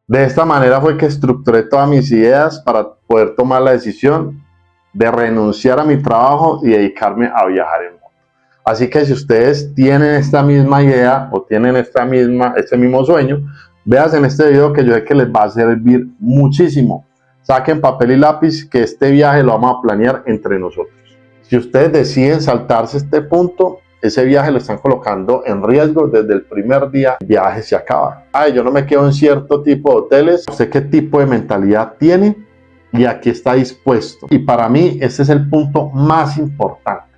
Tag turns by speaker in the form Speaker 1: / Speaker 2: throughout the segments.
Speaker 1: De esta manera fue que estructuré todas mis ideas para poder tomar la decisión de renunciar a mi trabajo y dedicarme a viajar en moto. Así que si ustedes tienen esta misma idea o tienen este mismo sueño, vean en este video que yo sé que les va a servir muchísimo. Saquen papel y lápiz que este viaje lo vamos a planear entre nosotros. Si ustedes deciden saltarse este punto, ese viaje lo están colocando en riesgo desde el primer día. El viaje se acaba. Ay, yo no me quedo en cierto tipo de hoteles. ¿Usted qué tipo de mentalidad tiene y a qué está dispuesto? Y para mí ese es el punto más importante.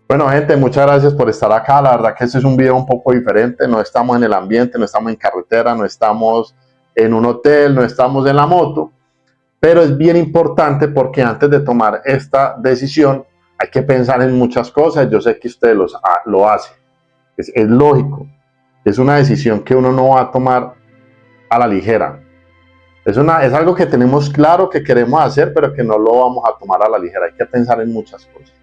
Speaker 1: Bueno, gente, muchas gracias por estar acá. La verdad que este es un video un poco diferente. No estamos en el ambiente, no estamos en carretera, no estamos en un hotel, no estamos en la moto. Pero es bien importante porque antes de tomar esta decisión hay que pensar en muchas cosas. Yo sé que ustedes lo hacen. Es lógico. Es una decisión que uno no va a tomar a la ligera. Es algo que tenemos claro que queremos hacer, pero que no lo vamos a tomar a la ligera. Hay que pensar en muchas cosas.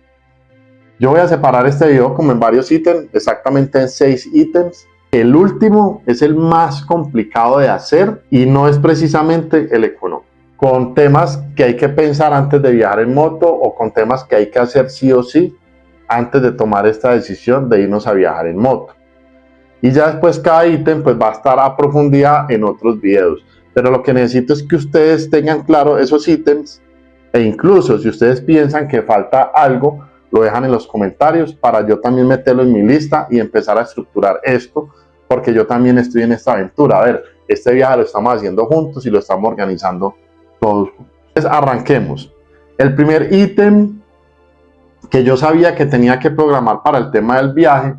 Speaker 1: Yo voy a separar este video como en varios ítems, exactamente en 6 ítems. El último es el más complicado de hacer y no es precisamente el económico. Con temas que hay que pensar antes de viajar en moto o con temas que hay que hacer sí o sí antes de tomar esta decisión de irnos a viajar en moto. Y ya después cada ítem pues va a estar a profundidad en otros videos. Pero lo que necesito es que ustedes tengan claro esos ítems e incluso si ustedes piensan que falta algo, lo dejan en los comentarios para yo también meterlo en mi lista y empezar a estructurar esto, porque yo también estoy en esta aventura. A ver, este viaje lo estamos haciendo juntos y lo estamos organizando todos. Entonces arranquemos. El primer ítem que yo sabía que tenía que programar para el tema del viaje,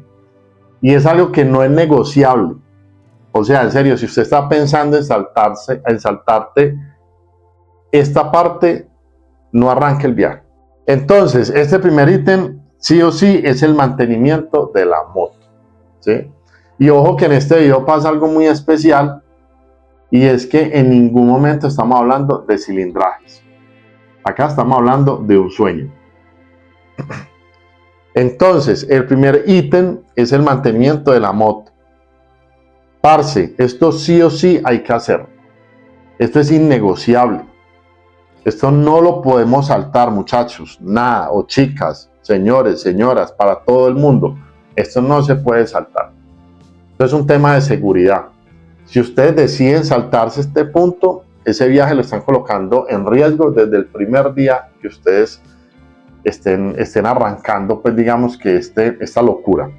Speaker 1: y es algo que no es negociable. O sea, en serio, si usted está pensando en saltarte esta parte, no arranque el viaje. Entonces, este primer ítem, sí o sí, es el mantenimiento de la moto, ¿sí? Y ojo que en este video pasa algo muy especial, y es que en ningún momento estamos hablando de cilindrajes. Acá estamos hablando de un sueño. Entonces, el primer ítem es el mantenimiento de la moto. Parce, esto sí o sí hay que hacerlo. Esto es innegociable. Esto no lo podemos saltar, muchachos, nada, o chicas, señores, señoras, para todo el mundo. Esto no se puede saltar. Esto es un tema de seguridad. Si ustedes deciden saltarse este punto, ese viaje lo están colocando en riesgo desde el primer día que ustedes estén arrancando, pues digamos que esta locura.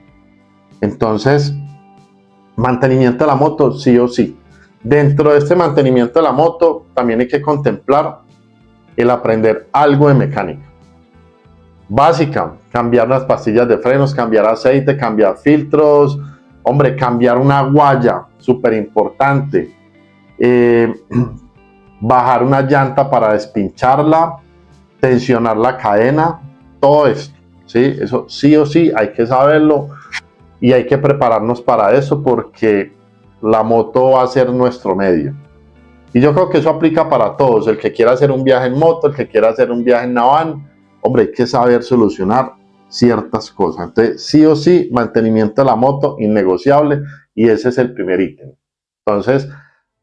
Speaker 1: Entonces, mantenimiento de la moto, sí o sí. Dentro de este mantenimiento de la moto, también hay que contemplar el aprender algo de mecánica básica, cambiar las pastillas de frenos, cambiar aceite, cambiar filtros, hombre, cambiar una guaya, súper importante, bajar una llanta para despincharla, tensionar la cadena, todo esto, ¿sí? Eso sí o sí hay que saberlo y hay que prepararnos para eso porque la moto va a ser nuestro medio. Y yo creo que eso aplica para todos, el que quiera hacer un viaje en moto, el que quiera hacer un viaje en van, hombre, hay que saber solucionar ciertas cosas. Entonces, sí o sí, mantenimiento de la moto, innegociable, y ese es el primer ítem. Entonces,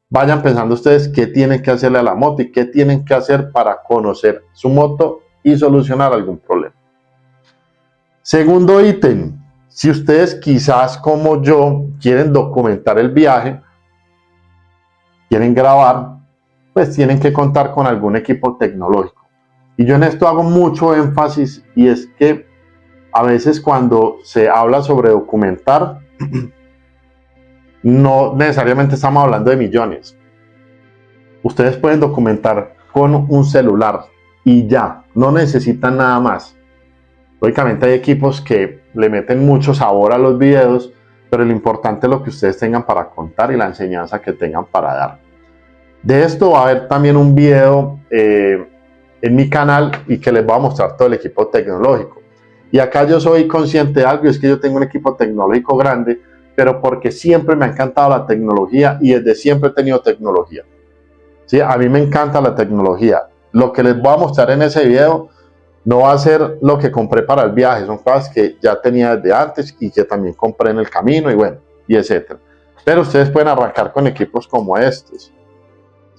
Speaker 1: vayan pensando ustedes qué tienen que hacerle a la moto y qué tienen que hacer para conocer su moto y solucionar algún problema. Segundo ítem, si ustedes quizás como yo quieren documentar el viaje, quieren grabar, pues tienen que contar con algún equipo tecnológico. Y yo en esto hago mucho énfasis y es que a veces cuando se habla sobre documentar, no necesariamente estamos hablando de millones. Ustedes pueden documentar con un celular y ya, no necesitan nada más. Lógicamente hay equipos que le meten mucho sabor a los videos, pero lo importante es lo que ustedes tengan para contar y la enseñanza que tengan para dar. De esto va a haber también un video en mi canal y que les voy a mostrar todo el equipo tecnológico. Y acá yo soy consciente de algo, es que yo tengo un equipo tecnológico grande, pero porque siempre me ha encantado la tecnología y desde siempre he tenido tecnología. ¿Sí? A mí me encanta la tecnología. Lo que les voy a mostrar en ese video no va a ser lo que compré para el viaje, son cosas que ya tenía desde antes y que también compré en el camino y bueno, y etcétera. Pero ustedes pueden arrancar con equipos como estos.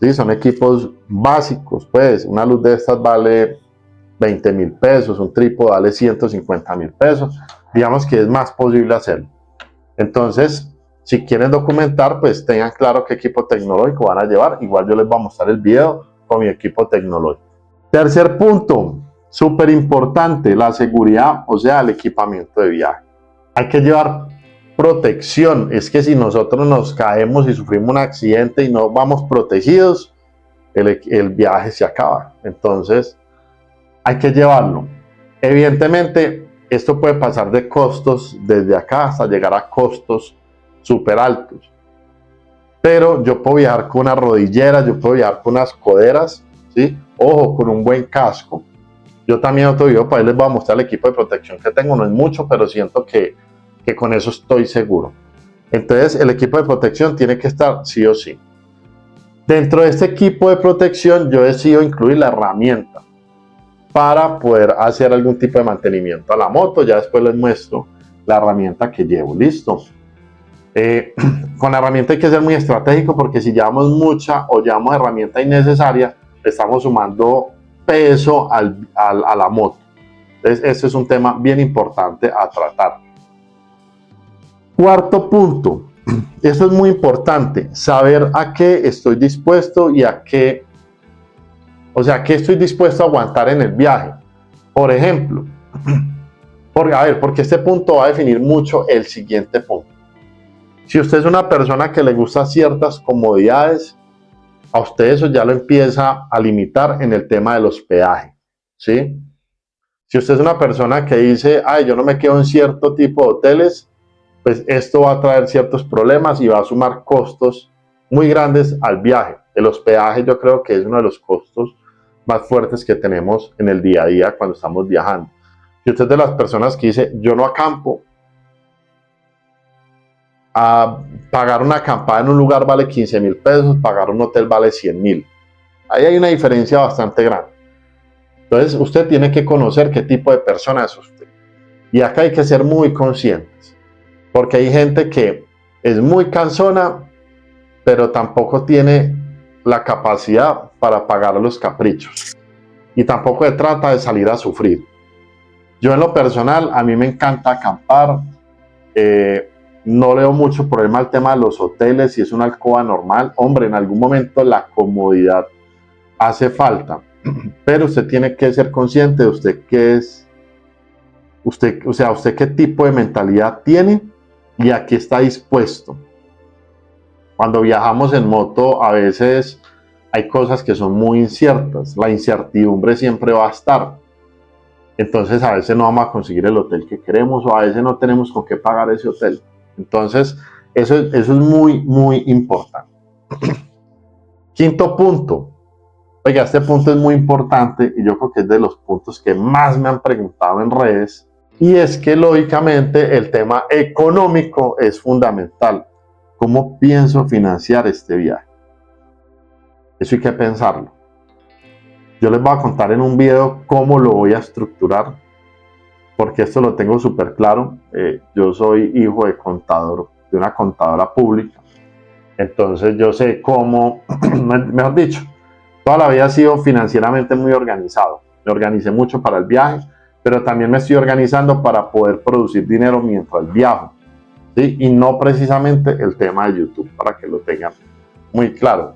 Speaker 1: ¿Sí? Son equipos básicos, pues una luz de estas vale 20.000 pesos, un trípode vale 150.000 pesos, digamos que es más posible hacerlo. Entonces, si quieren documentar, pues tengan claro qué equipo tecnológico van a llevar, igual yo les voy a mostrar el video con mi equipo tecnológico. Tercer punto, súper importante, la seguridad, o sea, el equipamiento de viaje. Hay que llevar protección, es que si nosotros nos caemos y sufrimos un accidente y no vamos protegidos, el viaje se acaba. Entonces, hay que llevarlo. Evidentemente, esto puede pasar de costos desde acá hasta llegar a costos súper altos. Pero yo puedo viajar con unas rodilleras, yo puedo viajar con unas coderas, ¿sí? Ojo, con un buen casco. Yo también otro video para ahí les voy a mostrar el equipo de protección que tengo, no es mucho, pero siento que con eso estoy seguro. Entonces, el equipo de protección tiene que estar sí o sí. Dentro de este equipo de protección, yo decido incluir la herramienta para poder hacer algún tipo de mantenimiento a la moto. Ya después les muestro la herramienta que llevo. Listo. Con la herramienta hay que ser muy estratégico porque si llevamos mucha o llevamos herramienta innecesaria, estamos sumando peso a la moto. Entonces, este es un tema bien importante a tratar. Cuarto punto, esto es muy importante, saber a qué estoy dispuesto y a qué, o sea, qué estoy dispuesto a aguantar en el viaje. Por ejemplo, porque este punto va a definir mucho el siguiente punto. Si usted es una persona que le gusta ciertas comodidades, a usted eso ya lo empieza a limitar en el tema de los peajes, ¿sí? Si usted es una persona que dice, ay, yo no me quedo en cierto tipo de hoteles, pues esto va a traer ciertos problemas y va a sumar costos muy grandes al viaje. En los peajes yo creo que es uno de los costos más fuertes que tenemos en el día a día cuando estamos viajando. Si usted es de las personas que dice, yo no acampo, a pagar una acampada en un lugar vale 15.000 pesos, pagar un hotel vale 100.000. Ahí hay una diferencia bastante grande. Entonces usted tiene que conocer qué tipo de persona es usted. Y acá hay que ser muy conscientes, porque hay gente que es muy cansona, pero tampoco tiene la capacidad para pagar los caprichos. Y tampoco se trata de salir a sufrir. Yo en lo personal, a mí me encanta acampar. No le veo mucho problema al tema de los hoteles, si es una alcoba normal. Hombre, en algún momento la comodidad hace falta, pero usted tiene que ser consciente de usted qué es, usted qué tipo de mentalidad tiene y a qué está dispuesto. Cuando viajamos en moto, a veces hay cosas que son muy inciertas, la incertidumbre siempre va a estar. Entonces a veces no vamos a conseguir el hotel que queremos o a veces no tenemos con qué pagar ese hotel. Entonces, eso es muy, muy importante. Quinto punto. Oiga, este punto es muy importante y yo creo que es de los puntos que más me han preguntado en redes. Y es que, lógicamente, el tema económico es fundamental. ¿Cómo pienso financiar este viaje? Eso hay que pensarlo. Yo les voy a contar en un video cómo lo voy a estructurar, porque esto lo tengo súper claro. Yo soy hijo de contador, de una contadora pública, entonces yo sé cómo, mejor dicho, toda la vida he sido financieramente muy organizado. Me organicé mucho para el viaje, pero también me estoy organizando para poder producir dinero mientras viajo, ¿sí? Y no precisamente el tema de YouTube, para que lo tengan muy claro.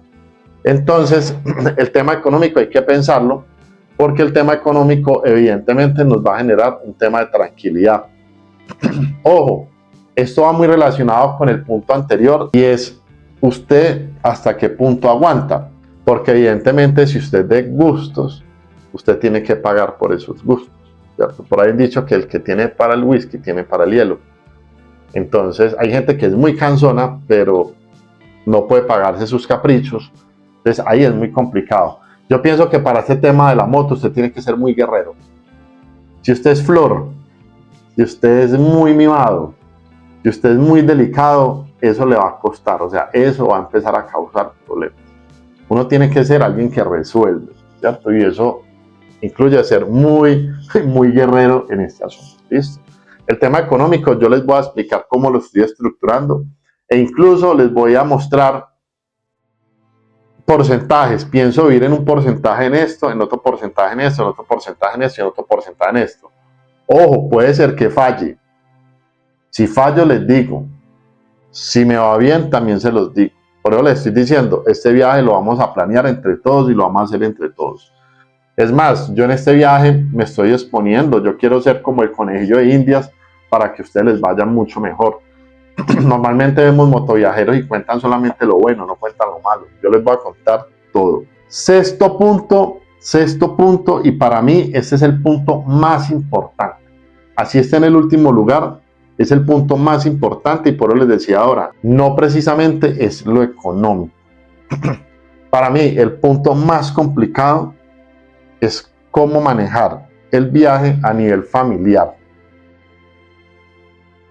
Speaker 1: Entonces, el tema económico hay que pensarlo, porque el tema económico evidentemente nos va a generar un tema de tranquilidad. Ojo, esto va muy relacionado con el punto anterior y es usted hasta qué punto aguanta, porque evidentemente si usted de gustos, usted tiene que pagar por esos gustos, ¿cierto? Por ahí han dicho que el que tiene para el whisky tiene para el hielo. Entonces hay gente que es muy cansona, pero no puede pagarse sus caprichos. Entonces ahí es muy complicado. Yo pienso que para este tema de la moto usted tiene que ser muy guerrero. Si usted es flor, si usted es muy mimado, si usted es muy delicado, eso le va a costar, o sea, eso va a empezar a causar problemas. Uno tiene que ser alguien que resuelve, ¿cierto? Y eso incluye ser muy, muy guerrero en este asunto, ¿listo? El tema económico yo les voy a explicar cómo lo estoy estructurando e incluso les voy a mostrar porcentajes. Pienso ir en un porcentaje en esto, en otro porcentaje en esto, en otro porcentaje en esto y en otro porcentaje en esto. Ojo, puede ser que falle. Si fallo les digo, si me va bien también se los digo. Por eso les estoy diciendo, este viaje lo vamos a planear entre todos y lo vamos a hacer entre todos. Es más, yo en este viaje me estoy exponiendo, yo quiero ser como el conejillo de Indias para que a ustedes les vaya mucho mejor. Normalmente vemos motoviajeros y cuentan solamente lo bueno, no cuentan lo malo. Yo les voy a contar todo. Sexto punto, y para mí este es el punto más importante. Así está en el último lugar, es el punto más importante y por eso les decía ahora, no precisamente es lo económico. Para mí el punto más complicado es cómo manejar el viaje a nivel familiar.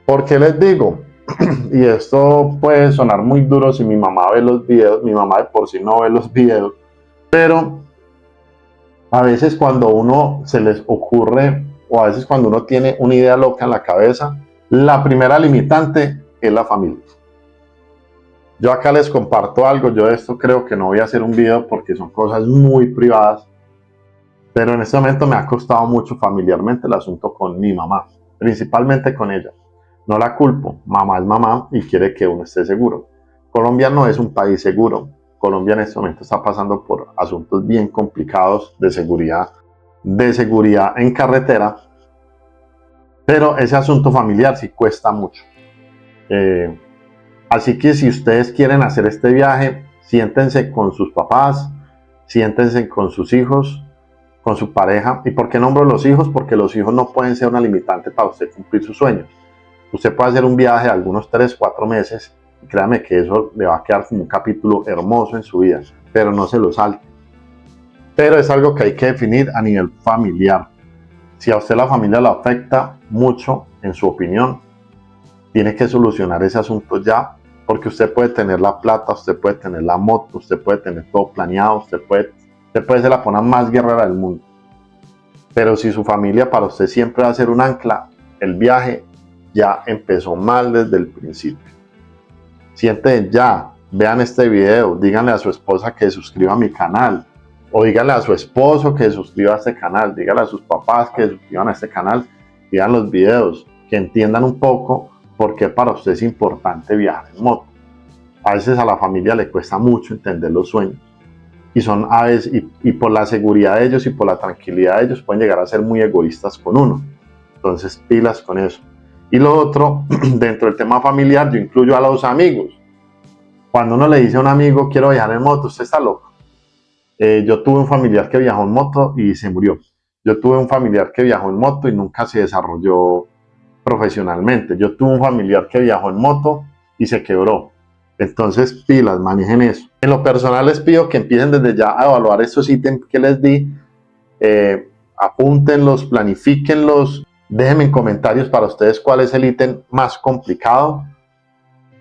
Speaker 1: ¿Por qué les digo? Y esto puede sonar muy duro si mi mamá ve los videos, mi mamá de por sí no ve los videos, pero a veces cuando uno se les ocurre o a veces cuando uno tiene una idea loca en la cabeza, la primera limitante es la familia. Yo acá les comparto algo, yo de esto creo que no voy a hacer un video porque son cosas muy privadas, pero en este momento me ha costado mucho familiarmente el asunto con mi mamá, principalmente con ella. No la culpo, mamá es mamá y quiere que uno esté seguro. Colombia no es un país seguro. Colombia en este momento está pasando por asuntos bien complicados de seguridad en carretera, pero ese asunto familiar sí cuesta mucho. Así que si ustedes quieren hacer este viaje, siéntense con sus papás, siéntense con sus hijos, con su pareja. ¿Y por qué nombro los hijos? Porque los hijos no pueden ser una limitante para usted cumplir sus sueños. Usted puede hacer un viaje de algunos 3, 4 meses y créame que eso le va a quedar como un capítulo hermoso en su vida, pero no se lo salte. Pero es algo que hay que definir a nivel familiar. Si a usted la familia lo afecta mucho, en su opinión, tiene que solucionar ese asunto ya, porque usted puede tener la plata, usted puede tener la moto, usted puede tener todo planeado, usted puede ser la persona más guerrera del mundo. Pero si su familia para usted siempre va a ser un ancla, el viaje ya empezó mal desde el principio. Sienten ya, vean este video, díganle a su esposa que se suscriba a mi canal, o díganle a su esposo que se suscriba a este canal, díganle a sus papás que se suscriban a este canal, vean los videos, que entiendan un poco por qué para usted es importante viajar en moto. A veces a la familia le cuesta mucho entender los sueños, y son a veces, y por la seguridad de ellos y por la tranquilidad de ellos pueden llegar a ser muy egoístas con uno. Entonces pilas con eso. Y lo otro, dentro del tema familiar, yo incluyo a los amigos. Cuando uno le dice a un amigo, quiero viajar en moto, usted está loco. Yo tuve un familiar que viajó en moto y se murió. Yo tuve un familiar que viajó en moto y nunca se desarrolló profesionalmente. Yo tuve un familiar que viajó en moto y se quebró. Entonces, pilas, manejen eso. En lo personal les pido que empiecen desde ya a evaluar estos ítems que les di. Apúntenlos, planifíquenlos. Déjenme en comentarios para ustedes cuál es el ítem más complicado.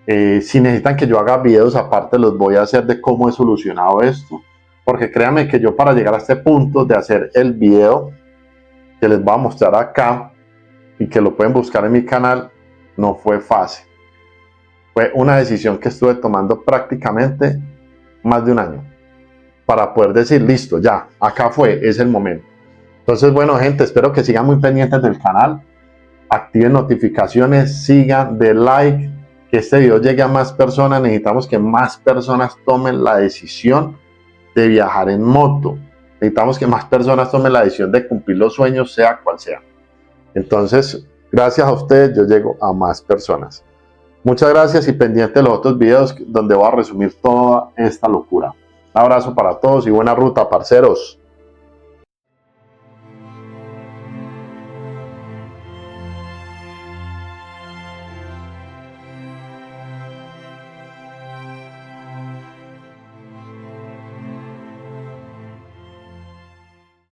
Speaker 1: Si necesitan que yo haga videos aparte, los voy a hacer de cómo he solucionado esto. Porque créanme que yo para llegar a este punto de hacer el video que les voy a mostrar acá y que lo pueden buscar en mi canal, no fue fácil. Fue una decisión que estuve tomando prácticamente más de un año para poder decir, listo, ya, acá fue, es el momento. Entonces, bueno, gente, espero que sigan muy pendientes del canal, activen notificaciones, sigan, den like, que este video llegue a más personas. Necesitamos que más personas tomen la decisión de viajar en moto. Necesitamos que más personas tomen la decisión de cumplir los sueños, sea cual sea. Entonces, gracias a ustedes, yo llego a más personas. Muchas gracias y pendiente de los otros videos donde voy a resumir toda esta locura. Un abrazo para todos y buena ruta, parceros.